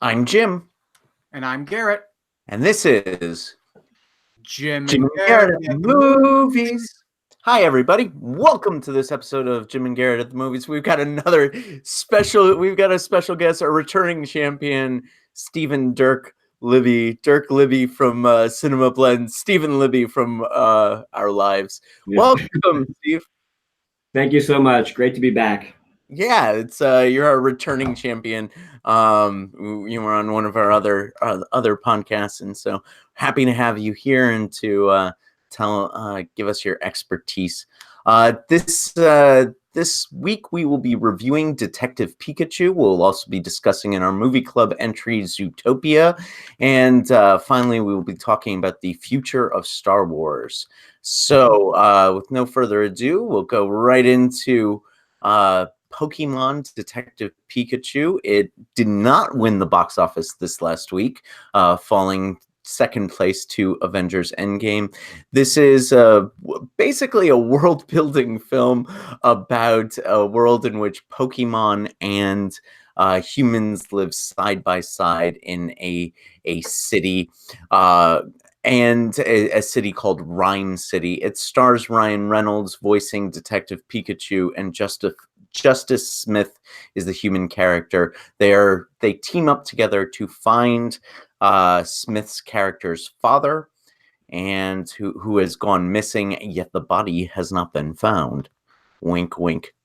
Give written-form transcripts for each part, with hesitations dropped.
I'm Jim, And I'm Garrett. and this is Jim Jim and and Garrett Garrett at the at the movies. movies. Hi, everybody. Welcome to this episode of Jim and Garrett at the movies. We've got a special guest, a returning champion, Stephen Dirk Libby from Cinema Blend, Stephen Libby from Our Lives. Yeah. Welcome, Steve. Thank you so much. Great to be back. Yeah, it's you're a returning champion. You were on one of our other podcasts, and so happy to have you here and to give us your expertise. This week we will be reviewing Detective Pikachu. We'll also be discussing in our movie club entry Zootopia, and finally we will be talking about the future of Star Wars. So, with no further ado, we'll go right into Pokemon Detective Pikachu. It did not win the box office this last week, falling second place to Avengers Endgame. This is basically a world-building film about a world in which Pokemon and humans live side by side in a city. And a city called Rhyme City. It stars Ryan Reynolds voicing Detective Pikachu, and Justice Smith is the human character. They team up together to find Smith's character's father, and who has gone missing, yet the body has not been found. Wink, wink.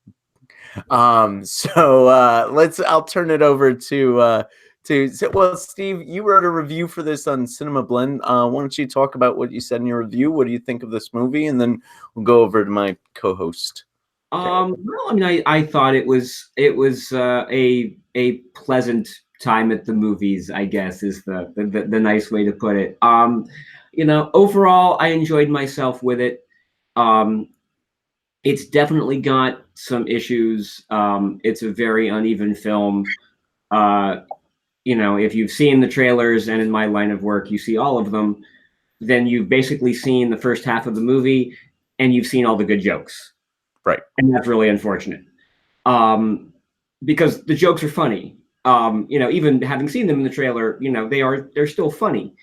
I'll turn it over to Steve, you wrote a review for this on Cinema Blend. Why don't you talk about what you said in your review? What do you think of this movie? And then we'll go over to my co-host. Well, I mean, I thought it was a pleasant time at the movies, I guess, is the nice way to put it. Overall, I enjoyed myself with it. It's definitely got some issues. It's a very uneven film. If you've seen the trailers, and in my line of work, you see all of them, then you've basically seen the first half of the movie, and you've seen all the good jokes. Right. And that's really unfortunate. Because the jokes are funny. Even having seen them in the trailer, they're still funny.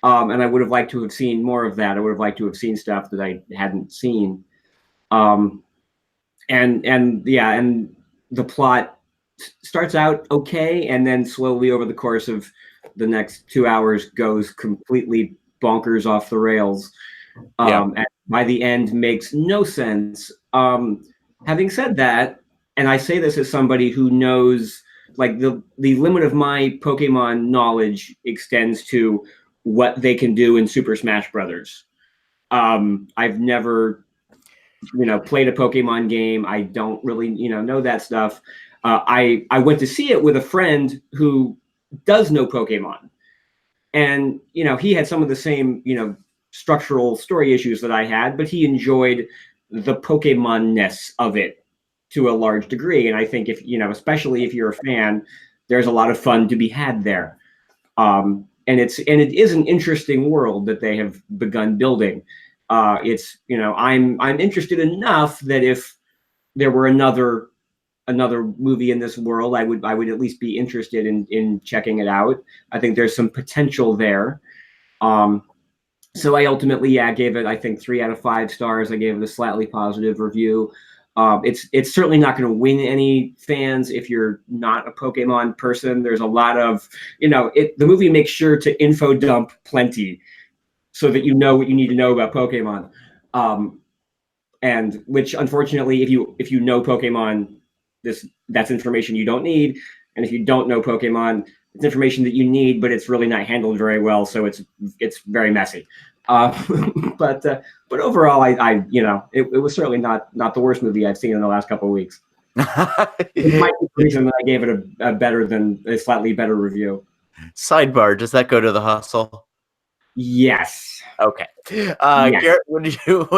And I would have liked to have seen more of that. I would have liked to have seen stuff that I hadn't seen. And the plot starts out okay, and then slowly over the course of the next 2 hours goes completely bonkers off the rails. And by the end makes no sense. Having said that, and I say this as somebody who knows, like, the limit of my Pokemon knowledge extends to what they can do in Super Smash Brothers. I've never played a Pokemon game. I don't really know that stuff. I went to see it with a friend who does know Pokemon, and he had some of the same structural story issues that I had, but he enjoyed the Pokemon-ness of it to a large degree. And I think if especially if you're a fan, there's a lot of fun to be had there. And it is an interesting world that they have begun building. I'm interested enough that if there were another movie in this world, I would at least be interested in checking it out. I think there's some potential there. So I ultimately, gave it, I think, 3 out of 5 stars. I gave it a slightly positive review. It's certainly not going to win any fans if you're not a Pokemon person. There's a lot of, the movie makes sure to info dump plenty so that you know what you need to know about Pokemon. And which, unfortunately, if you know Pokemon, that's information you don't need. And if you don't know Pokemon, it's information that you need, but it's really not handled very well, so it's very messy. But overall, it was certainly not the worst movie I've seen in the last couple of weeks. It might be the reason that I gave it a slightly better review. Sidebar: does that go to the hustle? Yes. Okay. Yes. Garrett, what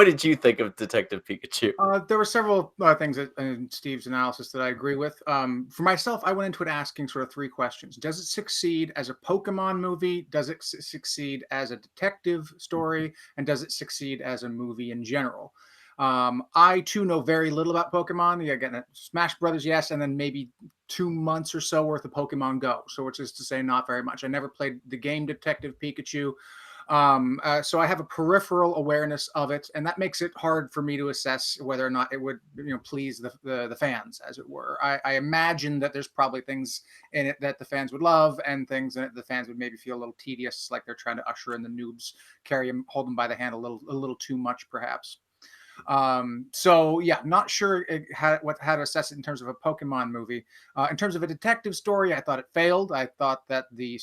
did you think of Detective Pikachu? There were several things in Steve's analysis that I agree with. For myself, I went into it asking sort of 3 questions. Does it succeed as a Pokemon movie? Does it succeed as a detective story? And does it succeed as a movie in general? I, too, know very little about Pokemon. Again, Smash Brothers, yes, and then maybe 2 months or so worth of Pokemon Go. So which is to say not very much. I never played the game Detective Pikachu. So I have a peripheral awareness of it, and that makes it hard for me to assess whether or not it would, please the fans, as it were. I imagine that there's probably things in it that the fans would love, and things in it the fans would maybe feel a little tedious, like they're trying to usher in the noobs, hold them by the hand a little too much, perhaps. So yeah, not sure how to assess it in terms of a Pokemon movie. In terms of a detective story, I thought it failed. I thought that the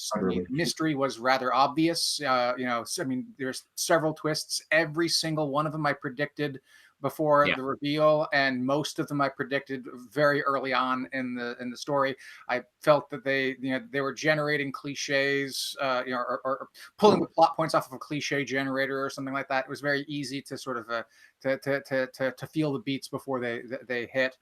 mystery was rather obvious. I mean, there's several twists. Every single one of them I predicted before the reveal, and most of them I predicted very early on in the story. I felt that they were generating cliches, or pulling the plot points off of a cliche generator or something like that. It was very easy to sort of to feel the beats before they hit.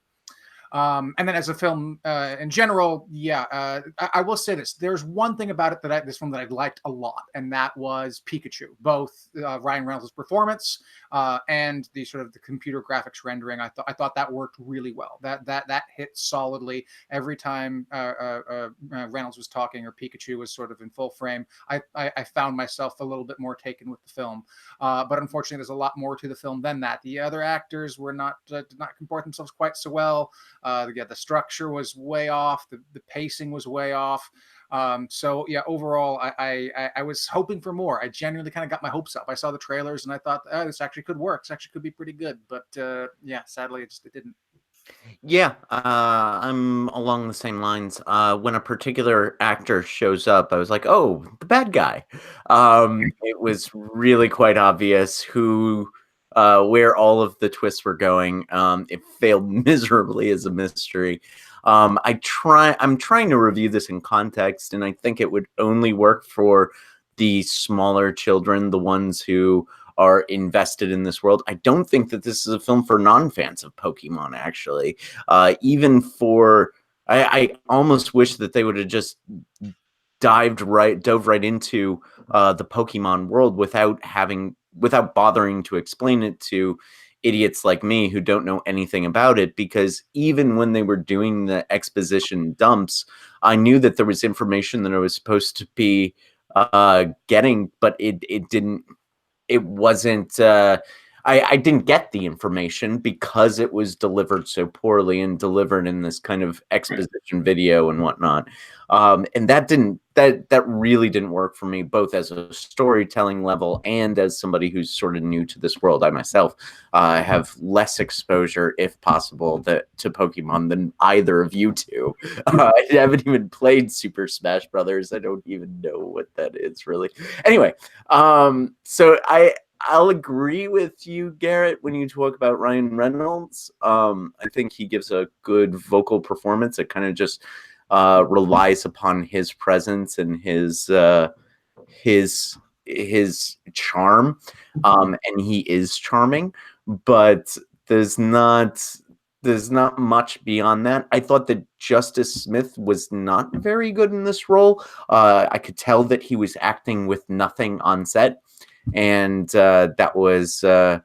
And then as a film in general, I will say this. There's one thing about it this film that I liked a lot, and that was Pikachu. Both Ryan Reynolds' performance and the sort of the computer graphics rendering. I thought that worked really well. That hit solidly every time Reynolds was talking or Pikachu was sort of in full frame. I found myself a little bit more taken with the film. But unfortunately, there's a lot more to the film than that. The other actors did not comport themselves quite so well. The structure was way off. The pacing was way off. So yeah, overall, I was hoping for more. I genuinely kind of got my hopes up. I saw the trailers and I thought, this actually could work. This actually could be pretty good. But yeah, sadly, it didn't. Yeah, I'm along the same lines. When a particular actor shows up, I was like, "Oh, the bad guy." It was really quite obvious where all of the twists were going. It failed miserably as a mystery. I'm trying to review this in context, and I think it would only work for the smaller children, the ones who are invested in this world. I don't think that this is a film for non-fans of Pokemon, actually. Even for, I almost wish that they would have just dove right into the Pokemon world without bothering to explain it to idiots like me who don't know anything about it, because even when they were doing the exposition dumps, I knew that there was information that I was supposed to be getting, but it wasn't I didn't get the information because it was delivered so poorly and delivered in this kind of exposition video and whatnot. And that really didn't work for me, both as a storytelling level and as somebody who's sort of new to this world. I myself have less exposure, if possible, to Pokemon than either of you two. I haven't even played Super Smash Brothers. I don't even know what that is, really. Anyway, so I'll agree with you, Garrett, when you talk about Ryan Reynolds. I think he gives a good vocal performance. It kind of just relies upon his presence and his charm, and he is charming, but there's not much beyond that. I thought that Justice Smith was not very good in this role. I could tell that he was acting with nothing on set, and that was sort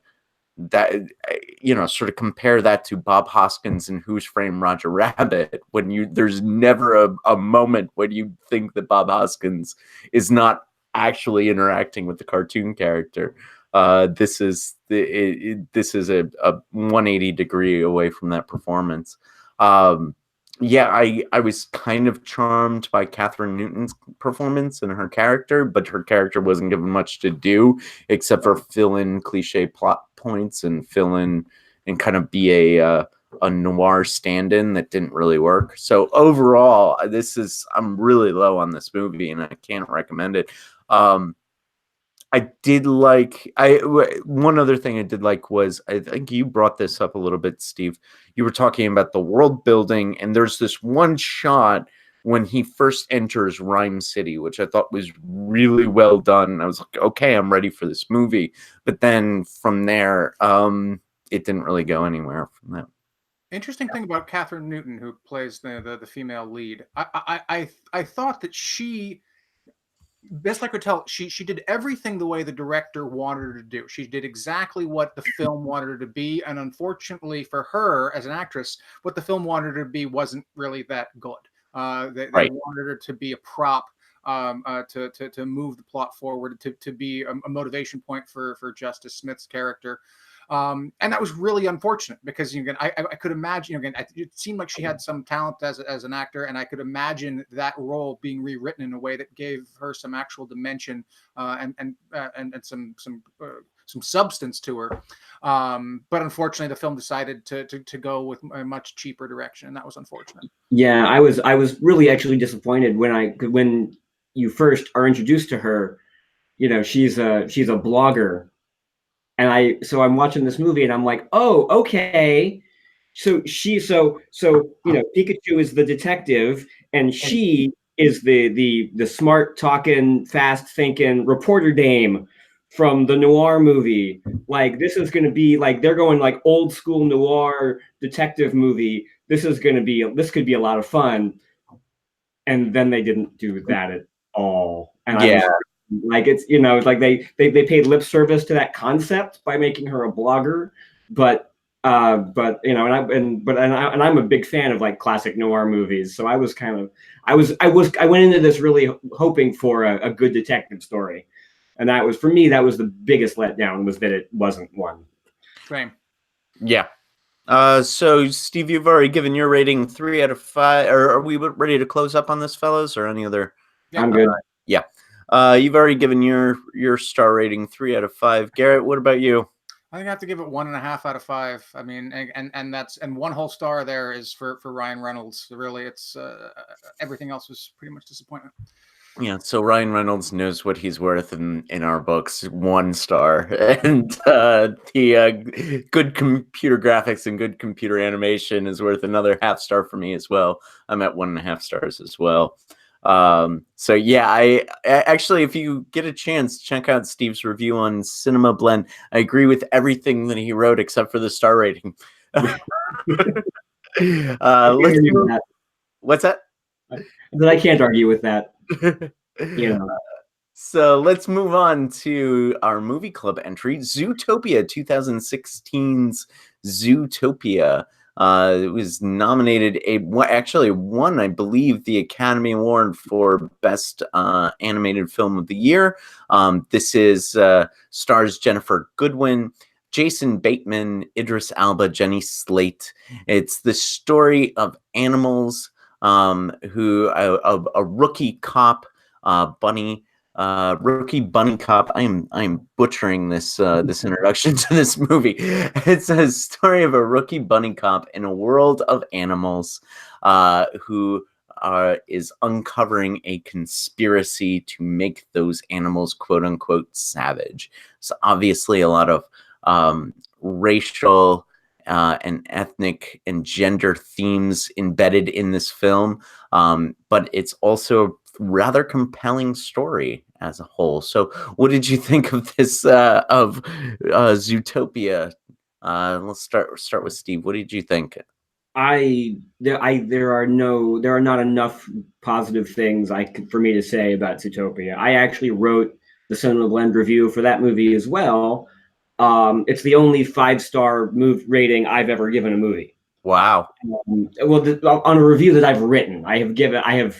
of compare that to Bob Hoskins in Who's Framed Roger Rabbit, when there's never a moment when you think that Bob Hoskins is not actually interacting with the cartoon character. This is a 180 degree away from that performance. Yeah, I was kind of charmed by Catherine Newton's performance and her character, but her character wasn't given much to do except for fill in cliche plot points and fill in and kind of be a noir stand-in that didn't really work. So overall, I'm really low on this movie and I can't recommend it. I did like one other thing I did like was, I think you brought this up a little bit, Steve. You were talking about the world building, and there's this one shot when he first enters Rhyme City, which I thought was really well done. I was like, okay, I'm ready for this movie. But then from there, it didn't really go anywhere from that. Interesting thing about Catherine Newton, who plays the female lead. I thought that she best I could tell, she did everything the way the director wanted her to do. She did exactly what the film wanted her to be, and unfortunately for her as an actress, what the film wanted her to be wasn't really that good. They wanted her to be a prop, to move the plot forward, to be a motivation point for Justice Smith's character. And that was really unfortunate because I could imagine it seemed like she had some talent as an actor, and I could imagine that role being rewritten in a way that gave her some actual dimension and some substance to her. But unfortunately, the film decided to go with a much cheaper direction, and that was unfortunate. Yeah, I was really actually disappointed when you first are introduced to her. She's a blogger. And I'm watching this movie and I'm like, oh, okay. So Pikachu is the detective and she is the smart talking, fast thinking reporter dame from the noir movie. Like this is going to be like, they're going like old school noir detective movie. This could be a lot of fun. And then they didn't do that at all. And like it's like they paid lip service to that concept by making her a blogger, but I'm a big fan of like classic noir movies, so I went into this really hoping for a good detective story, and that was the biggest letdown, was that it wasn't one. Same. Yeah. So Steve, you've already given your rating 3 out of 5. Or are we ready to close up on this, fellas, or any other? Yeah. I'm good. Yeah. You've already given your star rating 3 out of 5. Garrett, what about you? I think I have to give it 1.5 out of 5. I mean, and one whole star there is for Ryan Reynolds. Really, it's everything else was pretty much disappointment. Yeah, so Ryan Reynolds knows what he's worth in our books. 1 star, and the good computer graphics and good computer animation is worth another half star for me as well. I'm at 1.5 stars as well. So yeah, I actually, if you get a chance, check out Steve's review on Cinema Blend. I agree with everything that he wrote except for the star rating. What's that? But I can't argue with that. So let's move on to our movie club entry, Zootopia, 2016's Zootopia. It was nominated won, I believe, the Academy Award for Best Animated Film of the Year. This is stars Jennifer Goodwin, Jason Bateman, Idris Elba, Jenny Slate. It's the story of animals who a rookie cop, Bunny. Rookie bunny cop. I'm butchering this introduction to this movie. It's a story of a rookie bunny cop in a world of animals, who is uncovering a conspiracy to make those animals quote unquote savage. So obviously a lot of racial and ethnic and gender themes embedded in this film, but it's also rather compelling story as a whole. So what did you think of this of Zootopia? Let's start with Steve. What did you think? There are not enough positive things for me to say about Zootopia. I actually wrote the Cinema Blend review for that movie as well. It's the only 5-star rating I've ever given a movie. Wow. On a review that I've written, I've had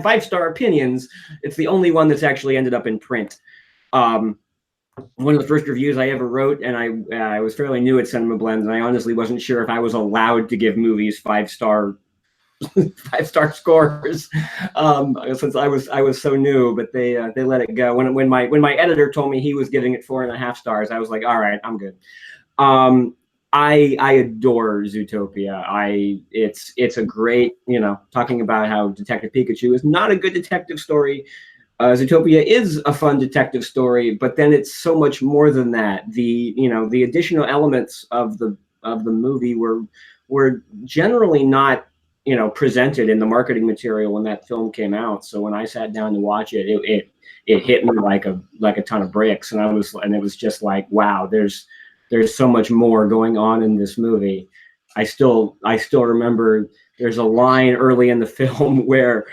5-star opinions. It's the only one that's actually ended up in print. One of the first reviews I ever wrote, and I was fairly new at Cinema Blends, and I honestly wasn't sure if I was allowed to give movies 5-star scores, since I was so new. But they let it go. When my editor told me he was giving it 4.5 stars, I was like, all right, I'm good. I adore Zootopia. It's a great, talking about how Detective Pikachu is not a good detective story. Zootopia is a fun detective story, but then it's so much more than that. The additional elements of the movie were generally not presented in the marketing material when that film came out. So when I sat down to watch it, it hit me like a ton of bricks, and it was just like, wow, there's so much more going on in this movie. I still remember there's a line early in the film where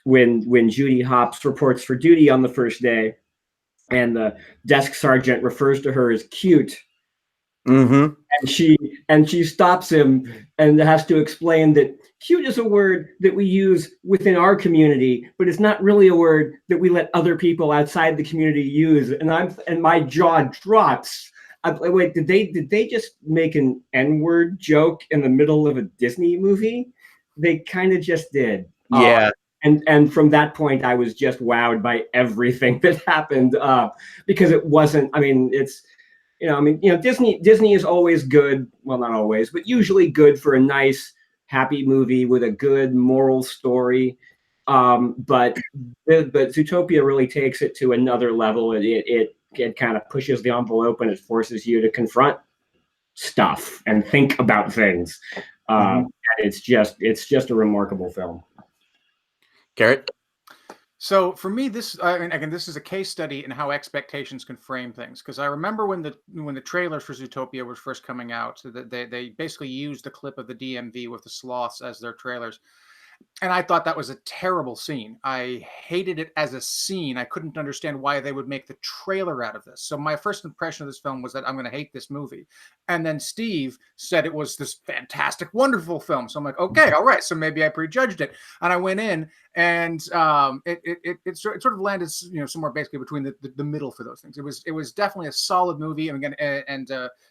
when Judy Hopps reports for duty on the first day, and the desk sergeant refers to her as cute. Mm-hmm. And she stops him and has to explain that cute is a word that we use within our community, but it's not really a word that we let other people outside the community use. And my jaw drops. Wait, did they just make an N-word joke in the middle of a Disney movie? They kind of just did. Yeah. And from that point, I was just wowed by everything that happened, because it wasn't. I mean, it's. Disney is always good. Well, not always, but usually good for a nice, happy movie with a good moral story. But Zootopia really takes it to another level. It kind of pushes the envelope and it forces you to confront stuff and think about things. And it's just a remarkable film. Garrett? So for me, this again, this is a case study in how expectations can frame things. Because I remember when the trailers for Zootopia were first coming out, that they basically used the clip of the DMV with the sloths as their trailers. And I thought that was a terrible scene. I hated it as a scene. I couldn't understand why they would make the trailer out of this. So my first impression of this film was that I'm going to hate this movie. And then Steve said it was this fantastic, wonderful film. So I'm like, okay, all right. So maybe I prejudged it. And I went in, and it sort of landed, somewhere basically between the middle for those things. It was definitely a solid movie. And again,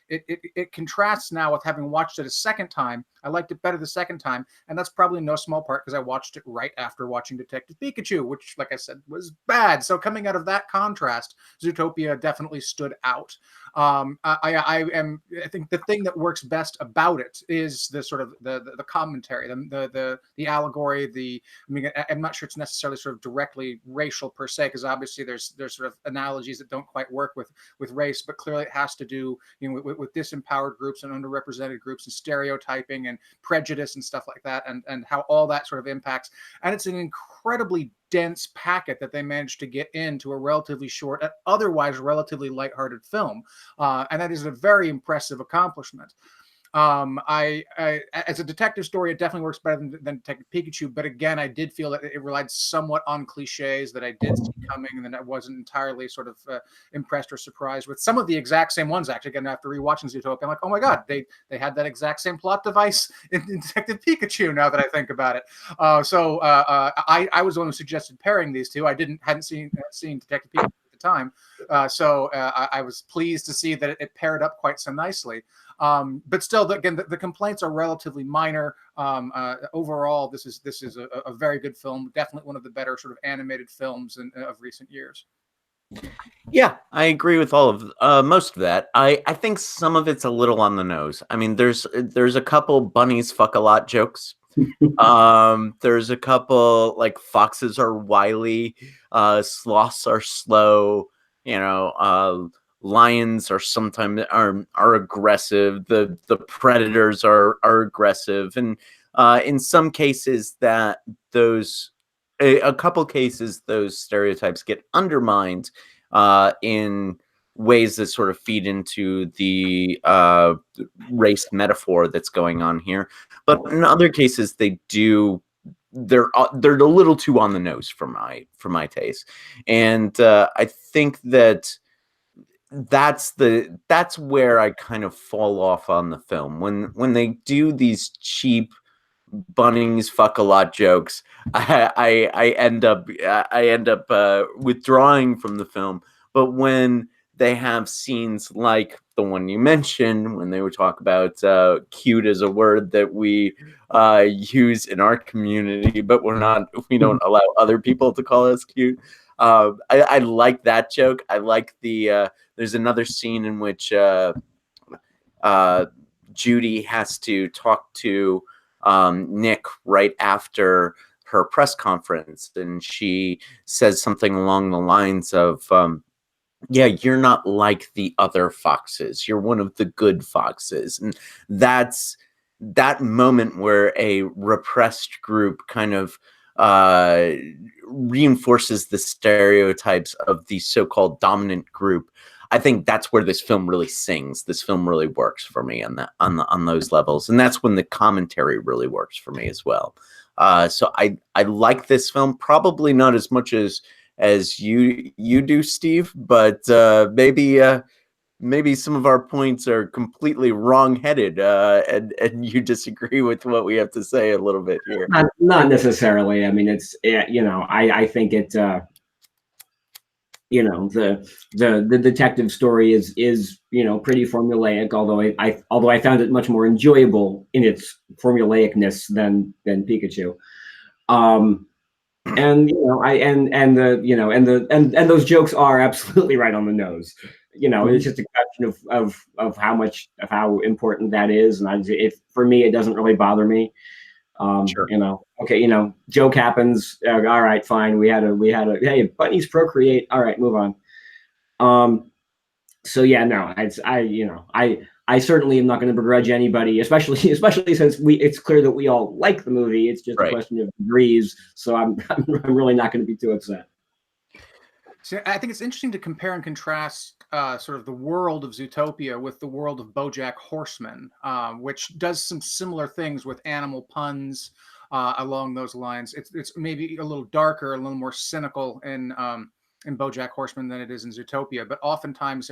it contrasts now with having watched it a second time. I liked it better the second time, and that's probably in no small part because I watched it right after watching Detective Pikachu, which, like I said, was bad. So coming out of that contrast, Zootopia definitely stood out. I think the thing that works best about it is the sort of the commentary, the allegory. I'm not sure it's necessarily sort of directly racial per se, because obviously there's sort of analogies that don't quite work with race, but clearly it has to do with disempowered groups and underrepresented groups and stereotyping and prejudice and stuff like that, and how all that sort of impacts. And it's an incredibly dense packet that they managed to get into a relatively short, otherwise relatively lighthearted film, and that is a very impressive accomplishment. As a detective story, it definitely works better than Detective Pikachu. But again, I did feel that it relied somewhat on cliches that I did see coming, and then I wasn't entirely sort of impressed or surprised with some of the exact same ones. Actually, again, after rewatching Zootopia, I'm like, oh my god, they had that exact same plot device in Detective Pikachu. Now that I think about it, so I was the one who suggested pairing these two. I hadn't seen Detective Pikachu at the time, so I was pleased to see that it paired up quite so nicely. But still, again, the complaints are relatively minor. Overall, this is a very good film. Definitely one of the better sort of animated films of recent years. Yeah, I agree with all of most of that. I think some of it's a little on the nose. I mean, there's a couple bunnies fuck a lot jokes. There's a couple like foxes are wily, sloths are slow. Lions are sometimes are aggressive. The predators are aggressive, and in some cases a couple cases those stereotypes get undermined in ways that sort of feed into the race metaphor that's going on here. But in other cases, they're a little too on the nose for my taste, and I think that's where I kind of fall off on the film when they do these cheap bunnies fuck a lot jokes. I end up withdrawing from the film. But when they have scenes like the one you mentioned, when they would talk about cute as a word that we use in our community, but we don't allow other people to call us cute. I like that joke. I like there's another scene in which Judy has to talk to Nick right after her press conference, and she says something along the lines of, yeah, you're not like the other foxes. You're one of the good foxes. And that's that moment where a repressed group kind of reinforces the stereotypes of the so-called dominant group. I think that's where this film really sings. This film really works for me on those levels, and that's when the commentary really works for me as well. So I like this film, probably not as much as you do, Steve, but maybe some of our points are completely wrong-headed, and you disagree with what we have to say a little bit here. Not necessarily. I mean, it's I think it. The detective story is pretty formulaic. Although I found it much more enjoyable in its formulaicness than Pikachu. And and those jokes are absolutely right on the nose. It's just a question of how important that is, and for me it doesn't really bother me. Sure. Okay, joke happens. All right, fine. We had a hey, bunnies procreate. All right, move on. So yeah, no, I certainly am not going to begrudge anybody, especially since it's clear that we all like the movie. It's just a question of degrees. So I'm really not going to be too upset. So I think it's interesting to compare and contrast sort of the world of Zootopia with the world of BoJack Horseman, which does some similar things with animal puns along those lines. It's maybe a little darker, a little more cynical in BoJack Horseman than it is in Zootopia, but oftentimes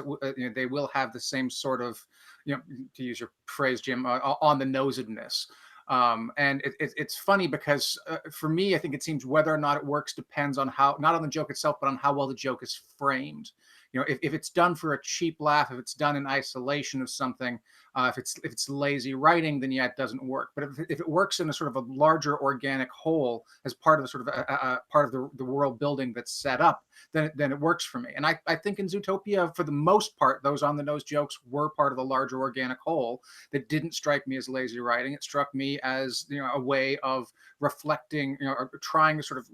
they will have the same sort of, to use your phrase, Jim, on the nosedness. And it's funny because for me, I think it seems whether or not it works depends on how, not on the joke itself, but on how well the joke is framed. If it's done for a cheap laugh, if it's done in isolation of something, if it's lazy writing, then yeah, it doesn't work. But if it works in a sort of a larger organic whole as part of the sort of a part of the world building that's set up, then it works for me. And I think in Zootopia, for the most part, those on the nose jokes were part of the larger organic whole that didn't strike me as lazy writing. It struck me as a way of reflecting, or trying to sort of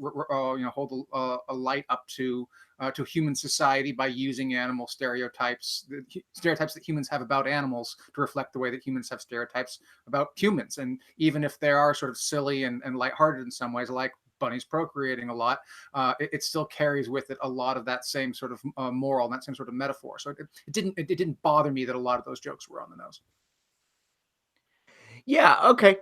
hold a light up to human society by using animal stereotypes that humans have about animals to reflect the way that humans have stereotypes about humans. And even if they are sort of silly and lighthearted in some ways, like bunnies procreating a lot, it still carries with it a lot of that same sort of moral and that same sort of metaphor. So it didn't bother me that a lot of those jokes were on the nose. Yeah, okay.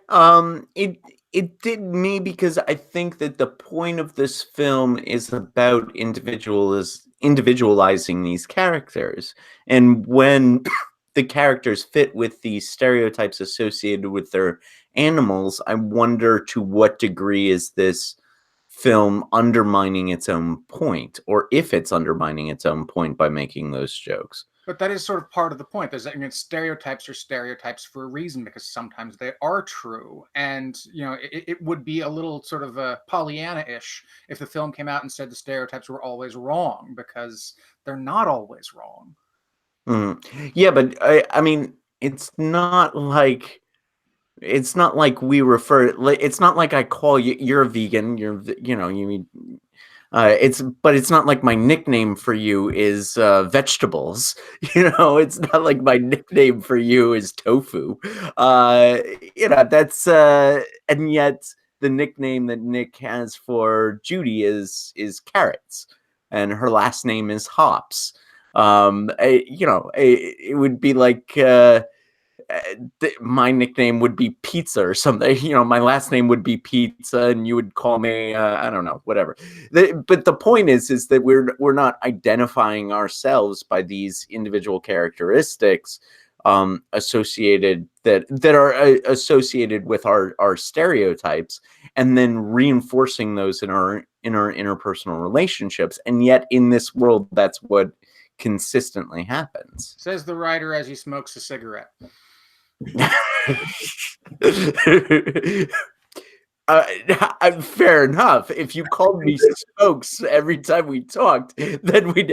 It did me because I think that the point of this film is about individualizing these characters. And when the characters fit with the stereotypes associated with their animals, I wonder to what degree is this film undermining its own point, or if it's undermining its own point by making those jokes. But that is sort of part of the point. Stereotypes are stereotypes for a reason, because sometimes they are true. And, it would be a little sort of Pollyanna-ish if the film came out and said the stereotypes were always wrong, because they're not always wrong. Yeah, but I mean, it's not like we refer. It's not like I call you. You're a vegan. You mean. But it's not like my nickname for you is vegetables. It's not like my nickname for you is tofu. That's and yet the nickname that Nick has for Judy is carrots, and her last name is Hops. It would be like. My nickname would be Pizza or something. My last name would be Pizza, and you would call me I don't know, whatever. But the point is that we're not identifying ourselves by these individual characteristics associated that are associated with our stereotypes, and then reinforcing those in our interpersonal relationships. And yet, in this world, that's what consistently happens. Says the writer as he smokes a cigarette. Fair enough. If you called me Smokes every time we talked, then you'd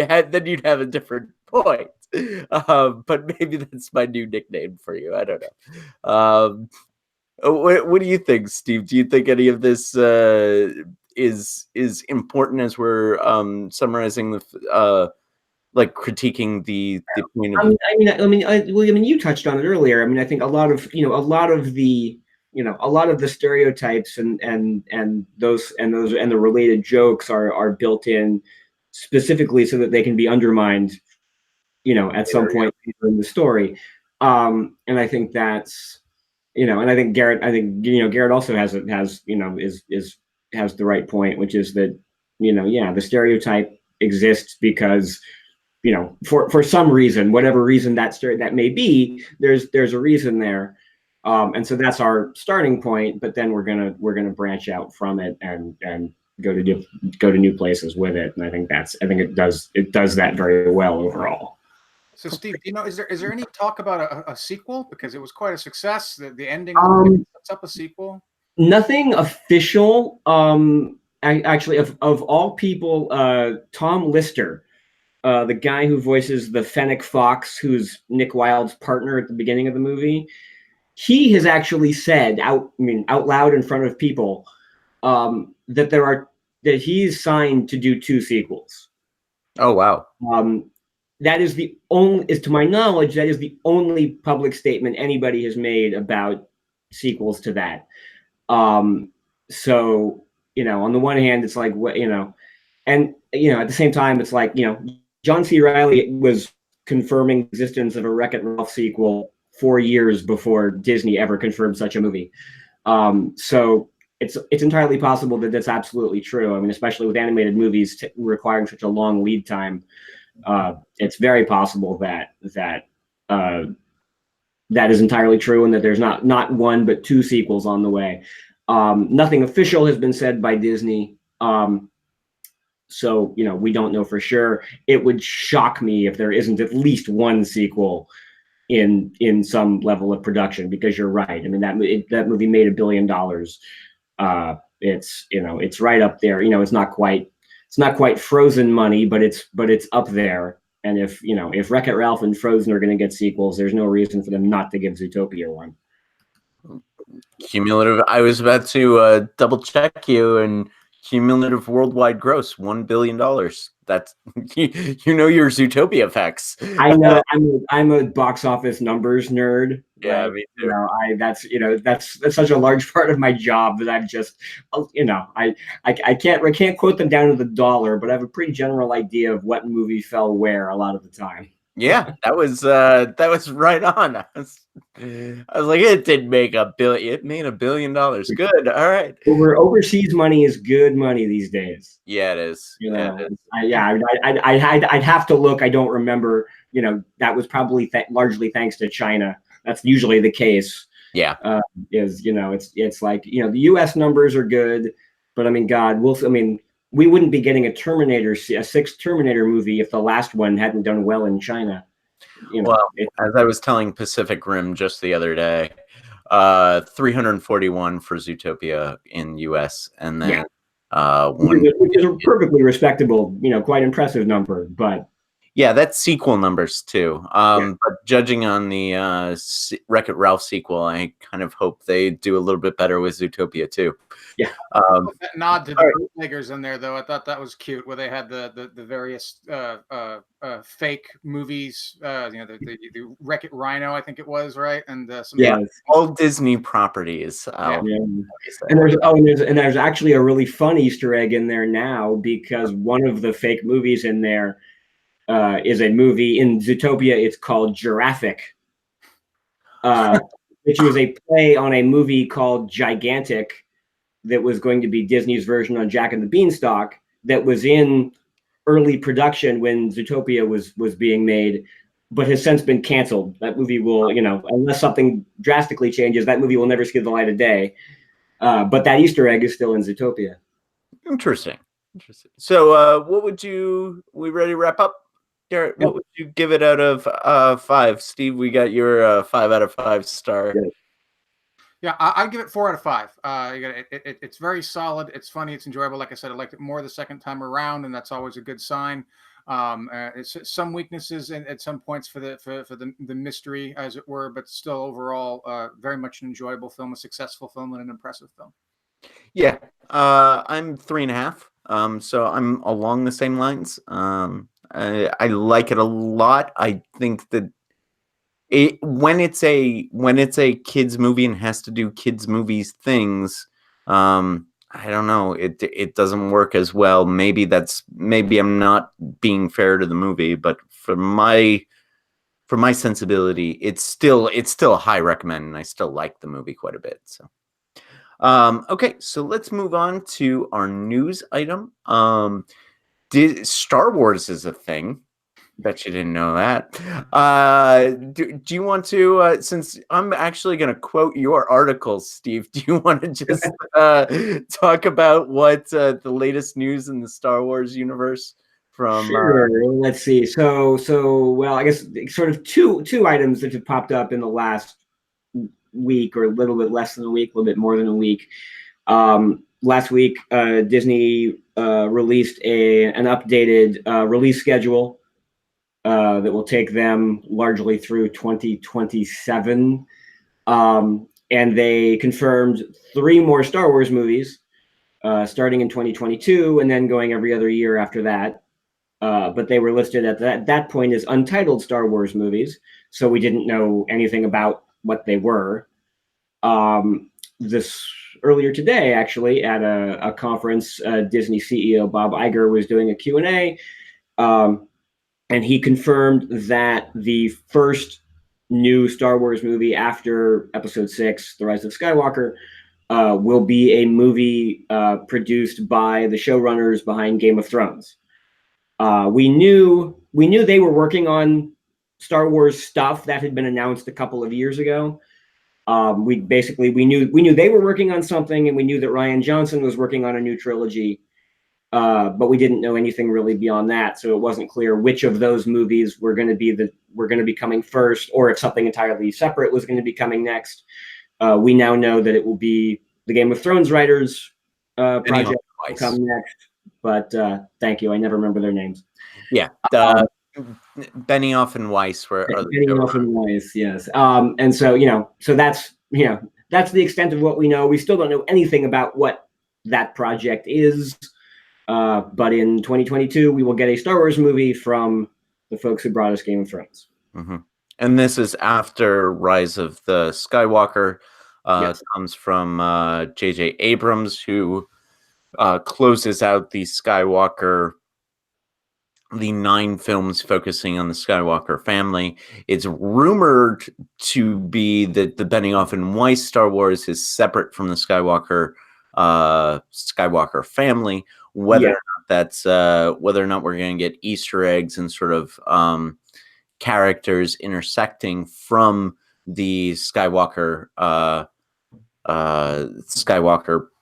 have a different point. But maybe that's my new nickname for you. I don't know. What do you think, Steve? Do you think any of this is important as we're summarizing the like critiquing the point of? You touched on it earlier. I mean, I think a lot of the stereotypes and the related jokes are built in specifically so that they can be undermined, at some point in the story. And I think that's and I think Garrett also has has the right point, which is that, the stereotype exists because, for some reason, whatever reason that may be, there's a reason there. And so that's our starting point, but then we're gonna branch out from it and go to new places with it. And I think it does that very well overall. So, Steve, is there any talk about a sequel, because it was quite a success? The ending sets up a sequel. Nothing official. Actually, of all people, Tom Lister, the guy who voices the Fennec Fox, who's Nick Wilde's partner at the beginning of the movie, he has actually said out loud in front of people that he's signed to do 2 sequels. Oh wow. That is to my knowledge, that is the only public statement anybody has made about sequels to that. So, on the one hand, it's like, and, at the same time, it's like, John C. Reilly was confirming the existence of a Wreck-It Ralph sequel 4 years before Disney ever confirmed such a movie. So it's entirely possible that that's absolutely true. I mean, especially with animated movies requiring such a long lead time, it's very possible that is entirely true, and that there's not 1 but 2 sequels on the way. Nothing official has been said by Disney. So, we don't know for sure. It would shock me if there isn't at least 1 sequel in some level of production, because you're right. I mean, that movie made $1 billion. It's right up there. It's not quite Frozen money, but it's up there. And if Wreck-It Ralph and Frozen are going to get sequels, there's no reason for them not to give Zootopia one. Cumulative. I was about to double check you, and cumulative worldwide gross $1 billion. That's your Zootopia facts. I know. I'm a box office numbers nerd. Yeah, me too. That's such a large part of my job that I've just, I can't quote them down to the dollar, but I have a pretty general idea of what movie fell where a lot of the time. Yeah, that was right on. I was like, it did make $1 billion. It made $1 billion. Good. All right. Overseas money is good money these days. Yeah, it is. I'd have to look. I don't remember. That was probably largely thanks to China. That's usually the case. Yeah. It's like, the U.S. numbers are good, but I mean, God, we wouldn't be getting a 6th Terminator movie if the last one hadn't done well in China. As I was telling Pacific Rim just the other day, 341 for Zootopia in U.S. and then which is a perfectly respectable, quite impressive number, but. Yeah, that's sequel numbers too. But judging on the Wreck-It Ralph sequel, I kind of hope they do a little bit better with Zootopia too. Yeah. That nod to the bootleggers in there, though, I thought that was cute, where they had the various fake movies. The Wreck-It Rhino, I think it was, right, and all Disney properties. And there's actually a really fun Easter egg in there now, because one of the fake movies in there is a movie in Zootopia. It's called Giraffic, which was a play on a movie called Gigantic that was going to be Disney's version on Jack and the Beanstalk, that was in early production when Zootopia was being made, but has since been canceled. That movie will, unless something drastically changes, that movie will never see the light of day. But that Easter egg is still in Zootopia. Interesting. So we ready to wrap up? Garrett, what would you give it out of 5? Steve, we got your 5 out of 5 star. Yeah, I'd give it 4 out of 5. It's very solid. It's funny. It's enjoyable. Like I said, I liked it more the second time around, and that's always a good sign. It's some weaknesses at some points for the mystery, as it were, but still overall very much an enjoyable film, a successful film, and an impressive film. Yeah, I'm 3.5. So I'm along the same lines. I like it a lot. I think that when it's a kids movie and has to do kids movies things, I don't know, it doesn't work as well. Maybe I'm not being fair to the movie, but for for my sensibility, it's still a high recommend, and I still like the movie quite a bit. So, okay, so let's move on to our news item. Star Wars is a thing. Bet you didn't know that. Do you want to, since I'm actually going to quote your article, Steve, do you want to just talk about what the latest news in the Star Wars universe from? Sure. Let's see. So, well, I guess sort of two items that have popped up in the last week, or a little bit less than a week, a little bit more than a week. Last week, Disney released an updated release schedule that will take them largely through 2027. And they confirmed 3 more Star Wars movies starting in 2022 and then going every other year after that. But they were listed at that point as untitled Star Wars movies, so we didn't know anything about what they were. This earlier today, actually, at a conference, Disney CEO Bob Iger was doing a Q&A, and he confirmed that the first new Star Wars movie after Episode 6, The Rise of Skywalker, will be a movie produced by the showrunners behind Game of Thrones. We knew they were working on Star Wars stuff that had been announced a couple of years ago. We knew they were working on something, and we knew that Rian Johnson was working on a new trilogy, but we didn't know anything really beyond that. So it wasn't clear which of those movies were going to be coming first, or if something entirely separate was going to be coming next. We now know that it will be the Game of Thrones writers project will come next. But thank you, I never remember their names. Yeah, Benioff and Weiss were Benioff and Weiss, yes. And so so that's the extent of what we know. We still don't know anything about what that project is. But in 2022, we will get a Star Wars movie from the folks who brought us Game of Thrones. Mm-hmm. And this is after Rise of the Skywalker. Yes. Comes from J.J. Abrams, who closes out the Skywalker, the 9 films focusing on the Skywalker family. It's rumored to be that the Benioff and Weiss Star Wars is separate from the Skywalker family. Whether or not we're going to get Easter eggs and sort of characters intersecting from the Skywalker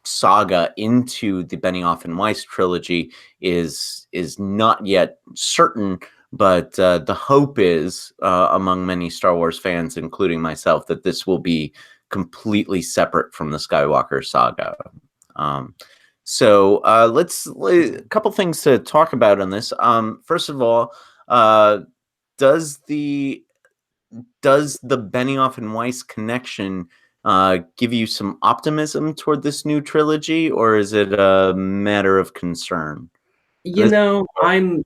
saga into the Benioff and Weiss trilogy is not yet certain, but the hope is among many Star Wars fans, including myself, that this will be completely separate from the Skywalker saga. So let's a couple things to talk about on this. First of all, does the Benioff and Weiss connection give you some optimism toward this new trilogy, or is it a matter of concern? I'm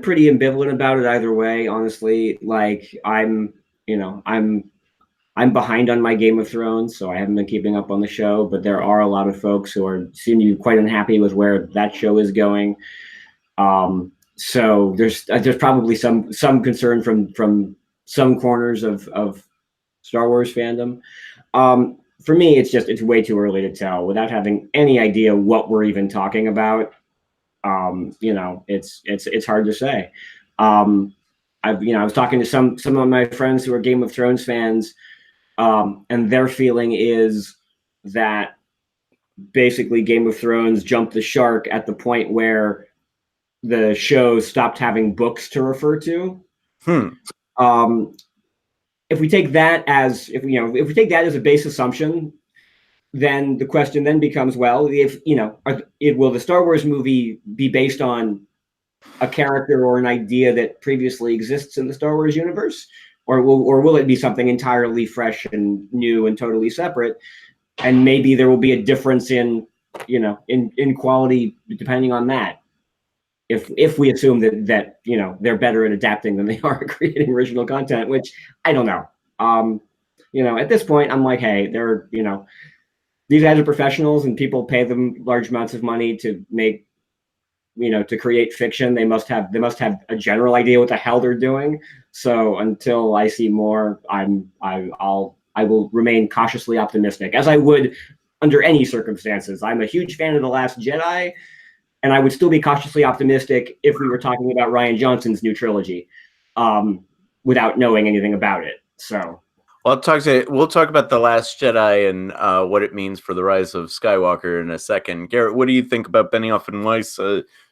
pretty ambivalent about it either way, honestly. Like I'm behind on my Game of Thrones, so I haven't been keeping up on the show, but there are a lot of folks who seem to be quite unhappy with where that show is going. So there's probably some concern from some corners of Star Wars fandom. For me, it's way too early to tell without having any idea what we're even talking about. It's hard to say. I was talking to some of my friends who are Game of Thrones fans, and their feeling is that basically Game of Thrones jumped the shark at the point where the show stopped having books to refer to. If we take that as a base assumption, then the question then becomes, well, will the Star Wars movie be based on a character or an idea that previously exists in the Star Wars universe, or will it be something entirely fresh and new and totally separate? And maybe there will be a difference in quality depending on that. If we assume that they're better at adapting than they are at creating original content, which I don't know. At this point, I'm like, hey, these guys are professionals, and people pay them large amounts of money to make to create fiction, they must have a general idea what the hell they're doing. So until I see more, I will remain cautiously optimistic, as I would under any circumstances. I'm a huge fan of The Last Jedi, and I would still be cautiously optimistic if we were talking about Rian Johnson's new trilogy, without knowing anything about it. So. Well, we'll talk about The Last Jedi and what it means for the rise of Skywalker in a second. Garrett, what do you think about Benioff and Weiss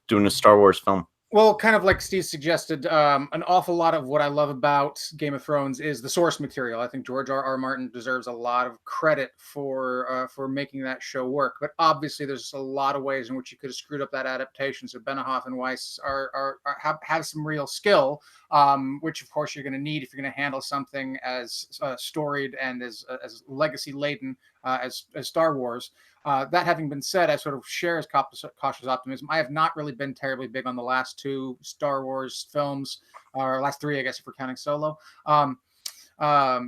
doing a Star Wars film? Well, kind of like Steve suggested, an awful lot of what I love about Game of Thrones is the source material. I think George R.R. Martin deserves a lot of credit for making that show work. But obviously, there's a lot of ways in which you could have screwed up that adaptation. So Benioff and Weiss have some real skill, which of course you're going to need if you're going to handle something as storied and as legacy laden as Star Wars. That having been said, I sort of share his cautious optimism. I have not really been terribly big on the last two Star Wars films, or last three, I guess, if we're counting Solo.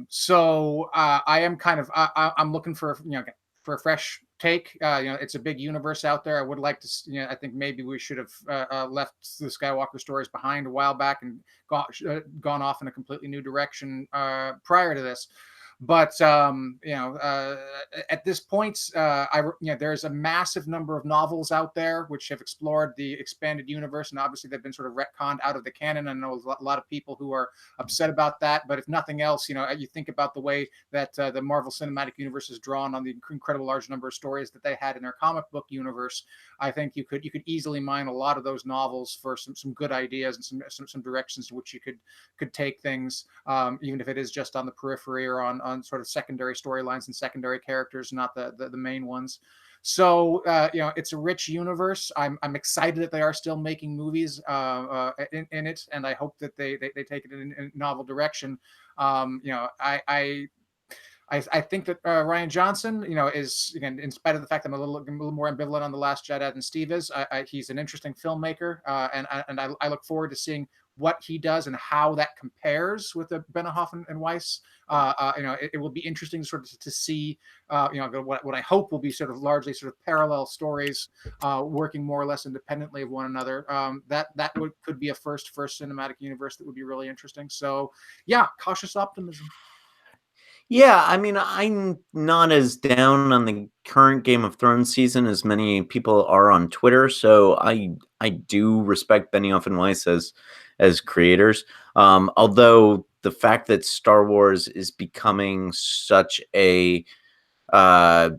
So I am kind of I'm looking for for a fresh take. It's a big universe out there. I would like to, I think maybe we should have left the Skywalker stories behind a while back and gone off in a completely new direction prior to this. But at this point, there's a massive number of novels out there which have explored the expanded universe, and obviously they've been sort of retconned out of the canon. I know a lot of people who are upset about that, but if nothing else, you think about the way that the Marvel Cinematic Universe is drawn on the incredible large number of stories that they had in their comic book universe. I think you could easily mine a lot of those novels for some good ideas and some directions in which you could take things, even if it is just on the periphery or on sort of secondary storylines and secondary characters, not the main ones. So it's a rich universe. I'm excited that they are still making movies in it, and I hope that they take it in a novel direction. I think that Rian Johnson, is, again, in spite of the fact that I'm a little more ambivalent on The Last Jedi than Steve is, he's an interesting filmmaker, and I look forward to seeing what he does and how that compares with the Benioff and Weiss. It will be interesting to see, what I hope will be sort of largely sort of parallel stories, working more or less independently of one another. That could be a first cinematic universe that would be really interesting. So, yeah, cautious optimism. Yeah, I mean, I'm not as down on the current Game of Thrones season as many people are on Twitter, so I do respect Benioff and Weiss as creators. Although the fact that Star Wars is becoming such a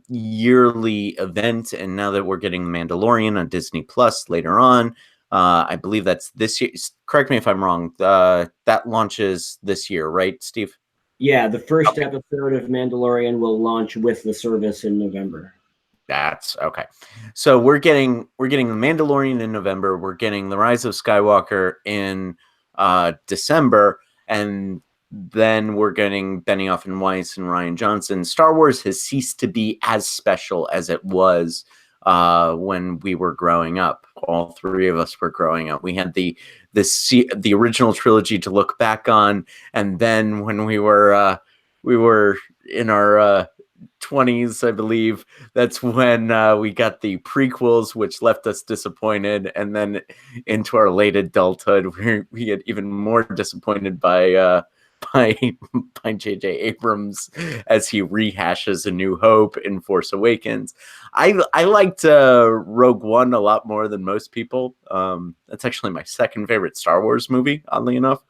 yearly event, and now that we're getting The Mandalorian on Disney Plus later on, I believe that's this year. Correct me if I'm wrong. That launches this year, right, Steve? Yeah, the first episode of Mandalorian will launch with the service in November. That's okay. So we're getting The Mandalorian in November. We're getting The Rise of Skywalker in December, and then we're getting Benioff and Weiss and Rian Johnson. Star Wars has ceased to be as special as it was when we were growing up. All three of us were growing up. We had the original trilogy to look back on, and then when we were in our 20s, I believe, that's when we got the prequels, which left us disappointed, and then into our late adulthood, we get even more disappointed by J.J. Abrams as he rehashes A New Hope in Force Awakens. I liked Rogue One a lot more than most people. That's actually my second favorite Star Wars movie, oddly enough.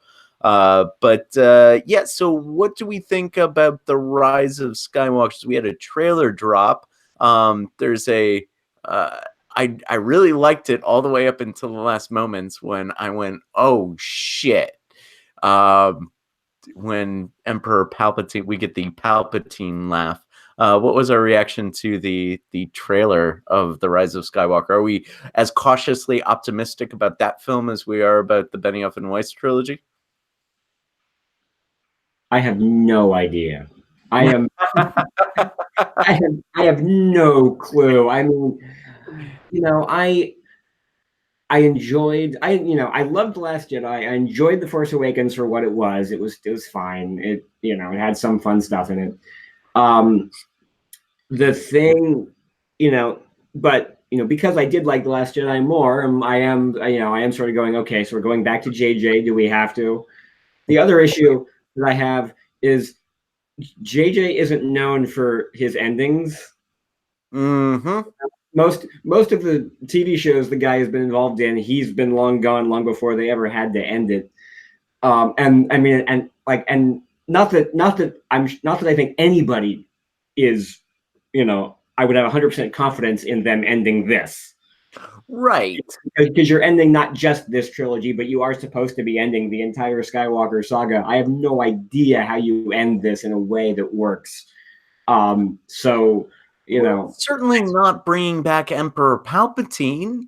Yeah, so what do we think about The Rise of Skywalker? So we had a trailer drop. There's a I really liked it all the way up until the last moments when I went, oh shit. When Emperor Palpatine, we get the Palpatine laugh. What was our reaction to the trailer of The Rise of Skywalker? Are we as cautiously optimistic about that film as we are about the Benioff and Weiss trilogy? I have no idea. I am. I have no clue. I mean, I enjoyed. I loved Last Jedi. I enjoyed The Force Awakens for what it was. It was fine. It had some fun stuff in it. The thing, but because I did like The Last Jedi more, I am sort of going, okay, so we're going back to JJ. Do we have to? The other issue that I have is JJ isn't known for his endings. Mm-hmm. Most of the TV shows the guy has been involved in, he's been long gone, long before they ever had to end it. And I mean, and not that I think anybody is, I would have 100% confidence in them ending this. Right. Because you're ending not just this trilogy, but you are supposed to be ending the entire Skywalker saga. I have no idea how you end this in a way that works. So, certainly not bringing back Emperor Palpatine.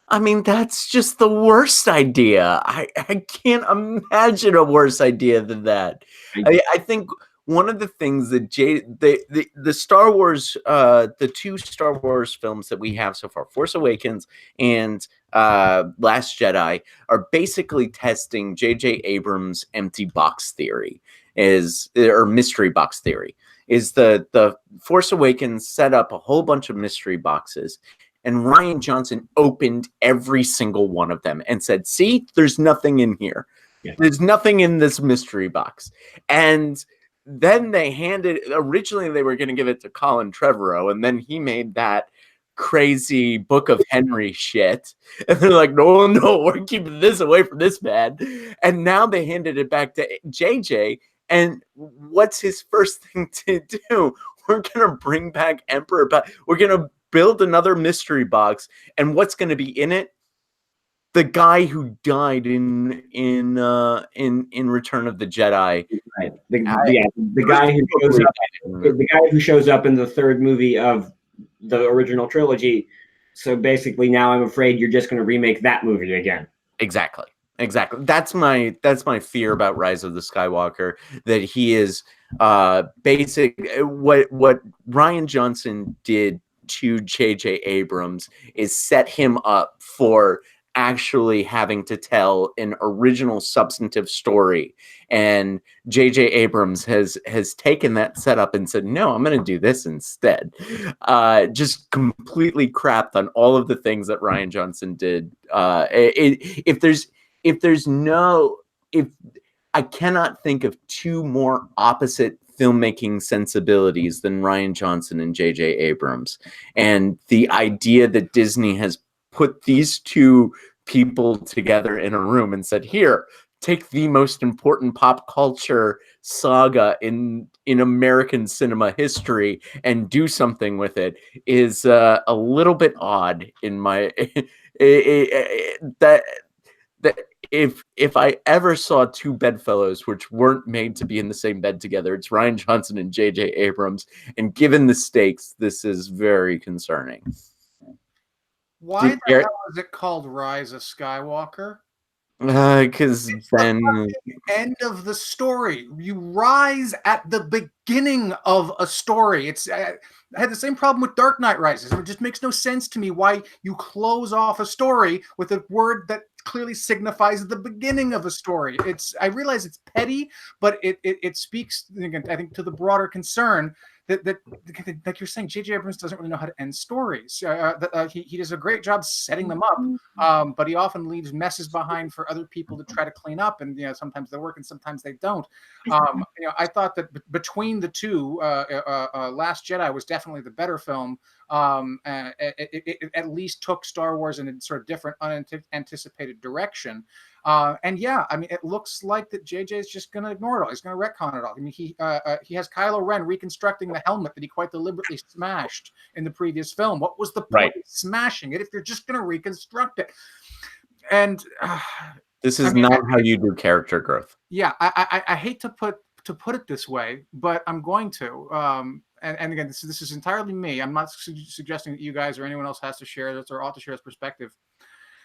I mean, that's just the worst idea. I can't imagine a worse idea than that. I think one of the things that the Star Wars, the two Star Wars films that we have so far, Force Awakens and Last Jedi, are basically testing J.J. Abrams' empty box theory, or mystery box theory. Is the Force Awakens set up a whole bunch of mystery boxes, and Rian Johnson opened every single one of them and said, see, there's nothing in here. Yeah. There's nothing in this mystery box. And then originally they were going to give it to Colin Trevorrow, and then he made that crazy Book of Henry shit. And they're like, no, we're keeping this away from this man. And now they handed it back to JJ. And what's his first thing to do? We're going to bring back Emperor, but we're going to build another mystery box. And what's going to be in it? The guy who died in Return of the Jedi. Right. The guy who shows up in the third movie of the original trilogy. So basically now I'm afraid you're just going to remake that movie again. Exactly. That's my fear about Rise of the Skywalker, that he is what Rian Johnson did to J.J. Abrams is set him up for actually having to tell an original substantive story. And J.J. Abrams has taken that setup and said, no, I'm going to do this instead. Just completely crapped on all of the things that Rian Johnson did. If I cannot think of two more opposite filmmaking sensibilities than Rian Johnson and J.J. Abrams. And the idea that Disney has put these two people together in a room and said, here, take the most important pop culture saga in American cinema history and do something with it is a little bit odd in my that if I ever saw two bedfellows which weren't made to be in the same bed together, it's Rian Johnson and J.J. Abrams. And given the stakes, this is very concerning. Why the hell is it called Rise of Skywalker? Because then the end of the story, you rise at the beginning of a story. I had the same problem with Dark Knight Rises. It just makes no sense to me why you close off a story with a word that clearly signifies the beginning of a story. I realize it's petty, but it speaks, I think, to the broader concern that like you're saying, J.J. Abrams doesn't really know how to end stories. He does a great job setting them up, but he often leaves messes behind for other people to try to clean up. And sometimes they work and sometimes they don't. I thought that between the two, Last Jedi was definitely the better film. It at least took Star Wars in a sort of different, unanticipated direction. And yeah, I mean, it looks like that JJ is just going to ignore it all. He's going to retcon it all. I mean, he has Kylo Ren reconstructing the helmet that he quite deliberately smashed in the previous film. What was the point of smashing it if you're just going to reconstruct it? And this is not how you do character growth. Yeah, I hate to put it this way, but I'm going to. And again, this is entirely me. I'm not suggesting that you guys or anyone else has to share this or ought to share this perspective.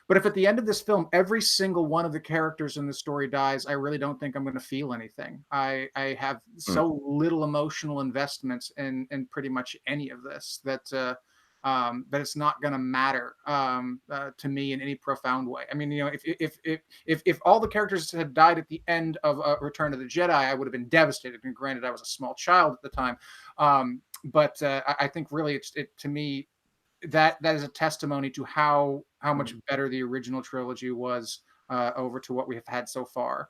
But if at the end of this film, every single one of the characters in the story dies, I really don't think I'm going to feel anything. I have so little emotional investments in pretty much any of this that it's not going to matter to me in any profound way. I mean, if all the characters had died at the end of Return of the Jedi, I would have been devastated. And granted, I was a small child at the time, but I think really to me, that is a testimony to how much better the original trilogy was over to what we have had so far.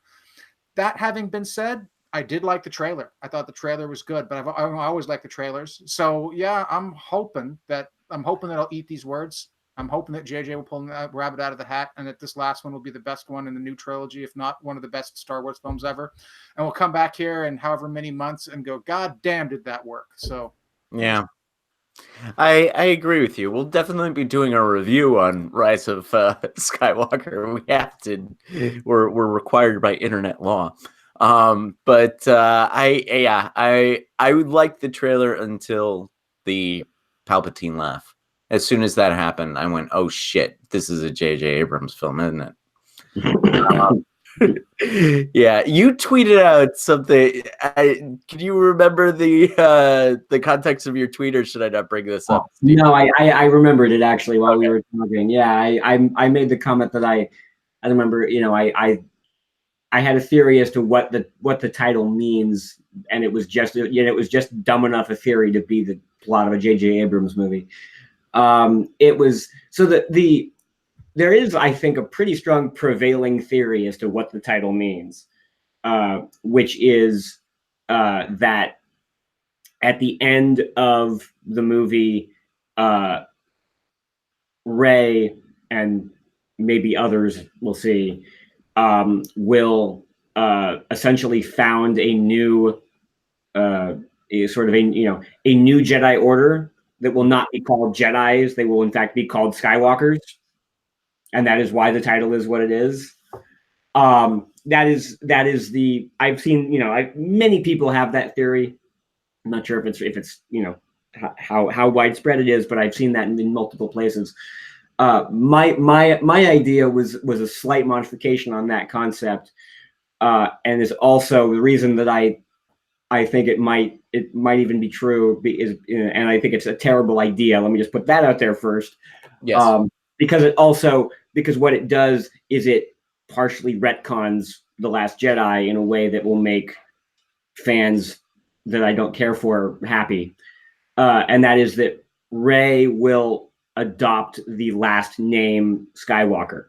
That having been said, I did like the trailer. I thought the trailer was good, but I always like the trailers. So yeah, I'm hoping that I'll eat these words. I'm hoping that JJ will pull the rabbit out of the hat, and that this last one will be the best one in the new trilogy, if not one of the best Star Wars films ever. And we'll come back here in however many months and go, God damn, did that work? So yeah. I agree with you. We'll definitely be doing a review on Rise of Skywalker. We have to. We're required by internet law. But I would like the trailer until the Palpatine laugh. As soon as that happened, I went, "Oh shit, this is a J.J. Abrams film, isn't it?" Yeah, you tweeted out something. Can you remember the context of your tweet, or should I not bring this up? Steve? No, I remembered it actually while we were talking. Yeah, I made the comment that I remember. I had a theory as to what the title means, and it was just dumb enough a theory to be the plot of a J.J. Abrams movie. It was so that there is, I think, a pretty strong prevailing theory as to what the title means, which is that at the end of the movie, Rey and maybe others, we'll see, will essentially found a new sort of a new Jedi Order that will not be called Jedis. They will in fact be called Skywalkers. And that is why the title is what it is. That is the I've seen. Many people have that theory. I'm not sure if it's how widespread it is, but I've seen that in multiple places. My idea was a slight modification on that concept, and is also the reason that I think it might even be true. And I think it's a terrible idea. Let me just put that out there first. Yes. Because what it does is it partially retcons The Last Jedi in a way that will make fans that I don't care for happy. And that is that Rey will adopt the last name Skywalker.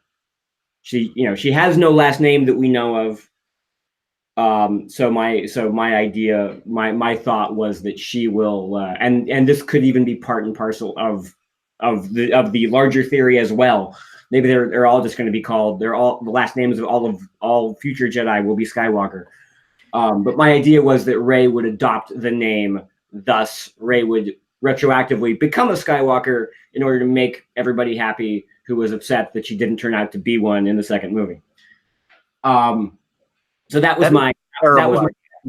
She has no last name that we know of. So my idea, my thought was that she will, and this could even be part and parcel of the larger theory as well. Maybe they're all just going to be called. The last names of all future Jedi will be Skywalker. But my idea was that Rey would adopt the name. Thus, Rey would retroactively become a Skywalker in order to make everybody happy who was upset that she didn't turn out to be one in the second movie. So that was my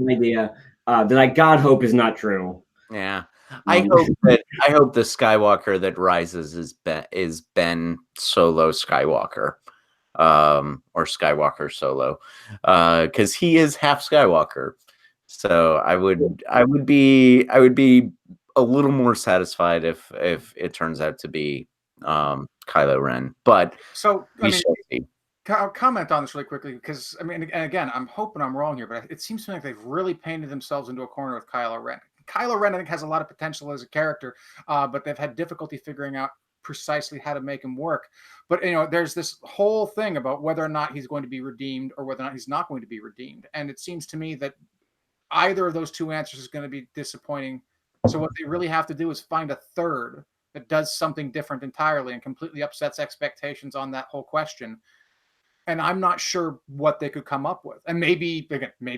idea. That I God hope is not true. Yeah. I hope the Skywalker that rises is Ben Solo Skywalker, or Skywalker Solo, because he is half Skywalker. So I would be a little more satisfied if it turns out to be Kylo Ren. But so I'll comment on this really quickly because and again, I'm hoping I'm wrong here, but it seems to me like they've really painted themselves into a corner with Kylo Ren. Kylo Ren, I think, has a lot of potential as a character, but they've had difficulty figuring out precisely how to make him work. But there's this whole thing about whether or not he's going to be redeemed or whether or not he's not going to be redeemed, and it seems to me that either of those two answers is going to be disappointing. So what they really have to do is find a third that does something different entirely and completely upsets expectations on that whole question. And I'm not sure what they could come up with. And maybe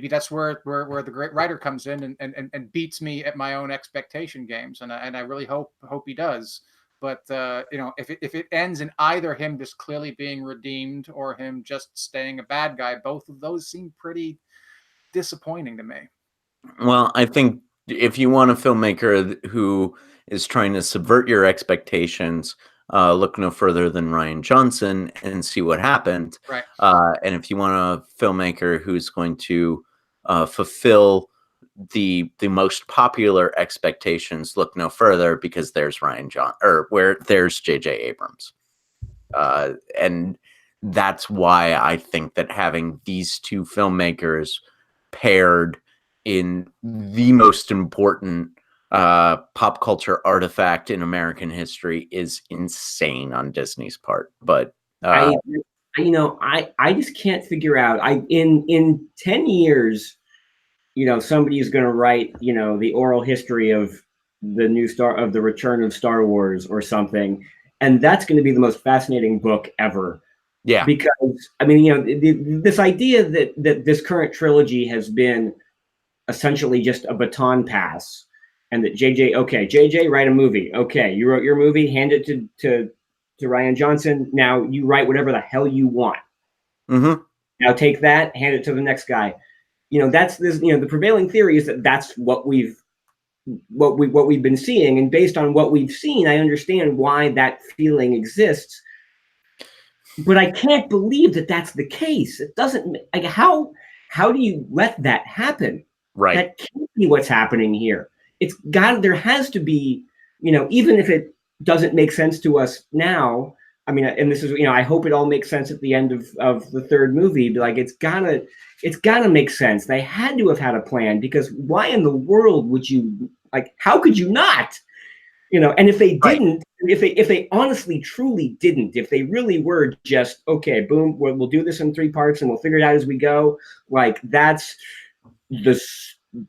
that's where the great writer comes in and beats me at my own expectation games. And I really hope he does. But if it ends in either him just clearly being redeemed or him just staying a bad guy, both of those seem pretty disappointing to me. Well, I think if you want a filmmaker who is trying to subvert your expectations, look no further than Rian Johnson and see what happened. Right. And if you want a filmmaker who's going to fulfill the most popular expectations, look no further, because there's there's J.J. Abrams. And that's why I think that having these two filmmakers paired in the most important pop culture artifact in American history is insane on Disney's part. But I just can't figure out. In 10 years, somebody's going to write, the oral history of the return of Star Wars or something, and that's going to be the most fascinating book ever. Yeah, because this idea that this current trilogy has been essentially just a baton pass, and that JJ, write a movie. Okay, you wrote your movie, hand it to Rian Johnson. Now you write whatever the hell you want. Mm-hmm. Now take that, hand it to the next guy. That's this. The prevailing theory is that that's what we've been seeing, and based on what we've seen, I understand why that feeling exists. But I can't believe that that's the case. It doesn't. Like, how do you let that happen? Right. That can't be what's happening here. There has to be, even if it doesn't make sense to us now. I mean, and this is, I hope it all makes sense at the end of the third movie. But like, it's gotta make sense. They had to have had a plan, because why in the world would you, like, how could you not? And if they didn't, right. if they honestly, truly didn't, if they really were just, okay, boom, we'll do this in 3 parts and we'll figure it out as we go. Like, that's the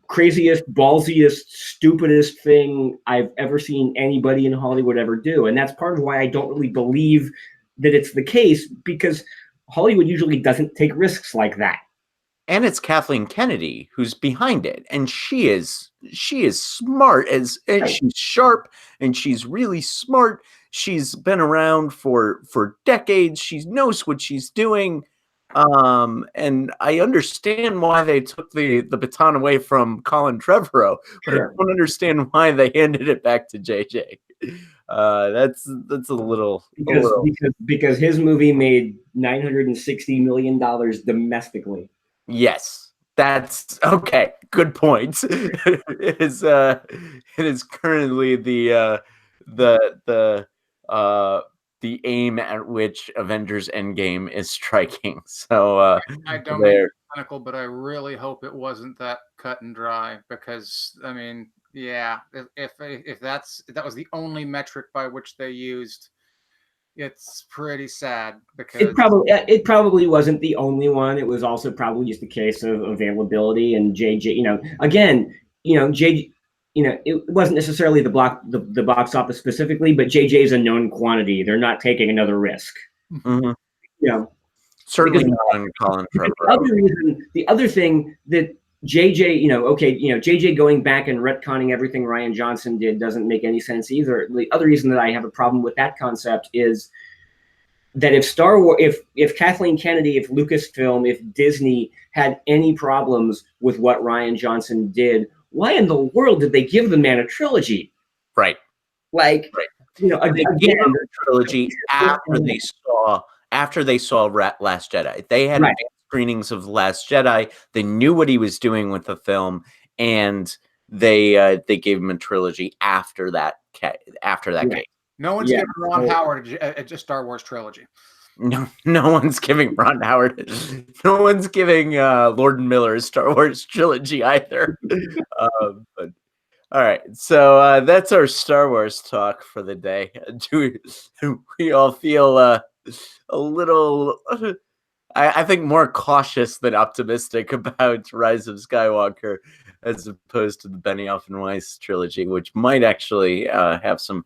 craziest, ballsiest, stupidest thing I've ever seen anybody in Hollywood ever do. And that's part of why I don't really believe that it's the case, because Hollywood usually doesn't take risks like that. And it's Kathleen Kennedy who's behind it, and she is smart, and she's sharp, and she's really smart. She's been around for decades. She knows what she's doing, and I understand why they took the baton away from Colin Trevorrow, but sure. I don't understand why they handed it back to JJ. That's a little because his movie made $960 million domestically. Yes, that's okay. Good point. It is currently the aim at which Avengers Endgame is striking. So I don't mean to be cynical, but I really hope it wasn't that cut and dry, because I mean, yeah, if that was the only metric by which they used, it's pretty sad, because it probably wasn't the only one. It was also probably just a case of availability, and JJ, JJ, it wasn't necessarily the box office specifically, but JJ is a known quantity. They're not taking another risk. Mm-hmm. Certainly not on Colin Trevorrow. The other thing that JJ, JJ going back and retconning everything Rian Johnson did doesn't make any sense either. The other reason that I have a problem with that concept is that if Star Wars, if Kathleen Kennedy, if Lucasfilm, if Disney had any problems with what Rian Johnson did, why in the world did they give the man a trilogy? Right. Like, they gave him a trilogy after they saw Last Jedi. They had screenings of Last Jedi. They knew what he was doing with the film, and they gave him a trilogy after that. After that case, no one's giving Ron Howard a Star Wars trilogy. No one's giving Ron Howard. No one's giving Lord and Miller a Star Wars trilogy either. But all right, so that's our Star Wars talk for the day. Do we all feel a little, I think, more cautious than optimistic about Rise of Skywalker as opposed to the Benioff and Weiss trilogy, which might actually have some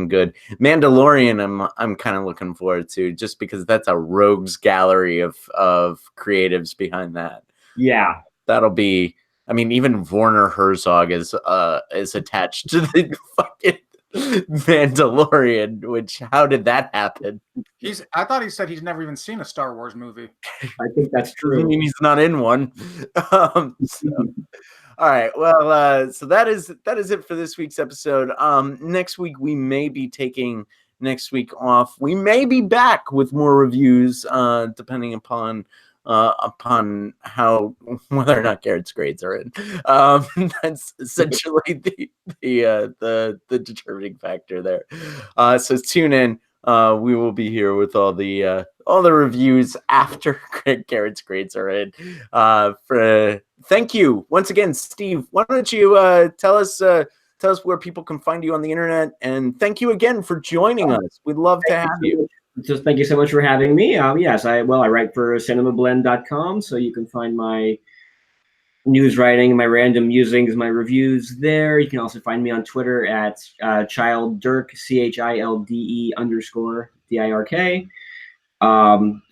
good. Mandalorian, I'm kind of looking forward to, just because that's a rogues gallery of creatives behind that. Yeah, that'll be. I mean, even Werner Herzog is attached to the fucking Mandalorian. Which, how did that happen? I thought he said he's never even seen a Star Wars movie. I think that's true. I mean, he's not in one. All right. Well, so that is it for this week's episode. Next week we may be taking next week off. We may be back with more reviews, depending upon how, whether or not Garrett's grades are in. That's essentially the determining factor there. So tune in. We will be here with all the reviews after Garrett's grades are in. Thank you once again, Steve. Why don't you tell us Tell us where people can find you on the internet. And thank you again for joining us. We'd love to have you. Just thank you so much for having me. Yes, I write for cinemablend.com, so you can find my news writing, my random musings, my reviews there. You can also find me on Twitter at childdirk, CHILDE_DIRK.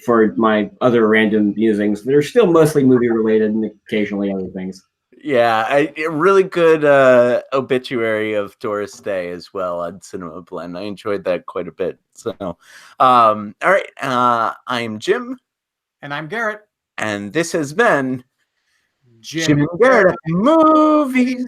For my other random musings that are still mostly movie related and occasionally other things. Yeah, a really good obituary of Doris Day as well on Cinema Blend. I enjoyed that quite a bit. So, all right, I'm Jim. And I'm Garrett. And this has been Jim and Garrett Movies.